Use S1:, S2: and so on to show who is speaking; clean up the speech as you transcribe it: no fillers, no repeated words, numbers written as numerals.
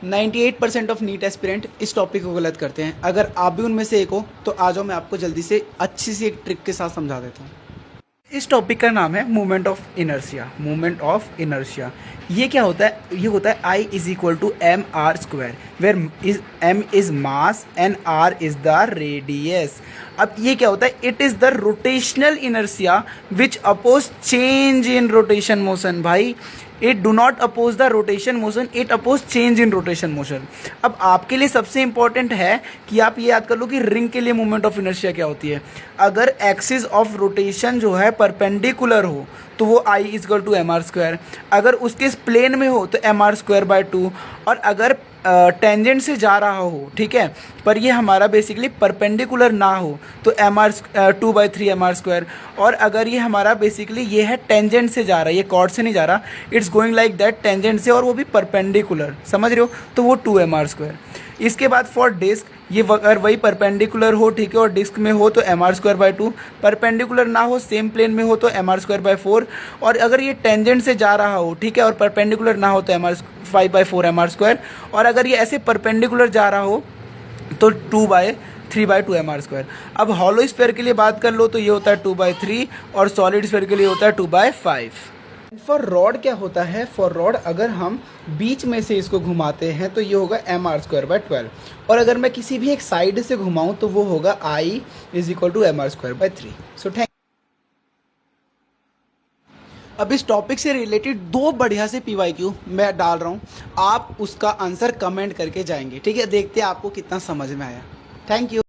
S1: 98% of NEET aspirant इस topic को गलत करते हैं। अगर आप भी उनमें से एक हो तो आ जाओ, मैं आपको जल्दी से अच्छी सी एक ट्रिक के साथ समझा देता हूँ। इस टॉपिक का नाम है movement of inertia. Movement of inertia ये क्या होता है? ये होता है I is equal to M R square, where is m is mass and r is the radius. अब ये क्या होता है? It is the rotational inertia which oppose change in rotation motion. भाई, it do not oppose the rotation motion, it oppose change in rotation motion. अब आपके लिए सबसे इंपॉर्टेंट है कि आप ये याद कर लो कि रिंग के लिए मूवमेंट ऑफ इनर्शिया क्या होती है। अगर एक्सिस ऑफ रोटेशन जो है परपेंडिकुलर हो तो वो I is equal to M R square, अगर उसके प्लेन में हो तो एम आर स्क्वायर बाय 2, और अगर टेंजेंट से जा रहा हो, ठीक है, पर ये हमारा बेसिकली परपेंडिकुलर ना हो तो M R 2/3 M R square, और अगर ये हमारा बेसिकली ये है टेंजेंट से जा रहा है, ये कॉर्ड से नहीं जा रहा, it's going like that tangent से, और वो भी परपेंडिकुलर, समझ रहे हो, तो वो 2 एम आर स्क्वायर। इसके बाद फॉर डिस्क, ये अगर वही परपेंडिकुलर हो, ठीक है, और डिस्क में हो तो M R square by 2, perpendicular ना हो, सेम प्लेन में हो तो एम आर स्क्वायर बाय 4, और अगर ये टेंजेंट से जा रहा हो, ठीक है, और परपेंडिकुलर ना हो तो M R 5/4 M R square, और अगर ये ऐसे परपेंडिकुलर जा रहा हो तो 3/2 एम आर स्क्वायर। अब हॉलो स्फीयर के लिए बात कर लो तो ये होता है 2/3, और सॉलिड स्फीयर के लिए होता है 2/5। फॉर रॉड क्या होता है? फॉर रॉड अगर हम बीच में से इसको घुमाते हैं तो ये होगा एम आर स्क्वायर बाय 12, और अगर मैं किसी भी एक साइड से घुमाऊं तो वो होगा I is equal to M R square by 3। So thank. अब इस टॉपिक से रिलेटेड 2 बढ़िया से PYQ मैं डाल रहा हूँ, आप उसका आंसर कमेंट करके जाएंगे, ठीक है? देखते हैं आपको कितना समझ में आया। Thank you.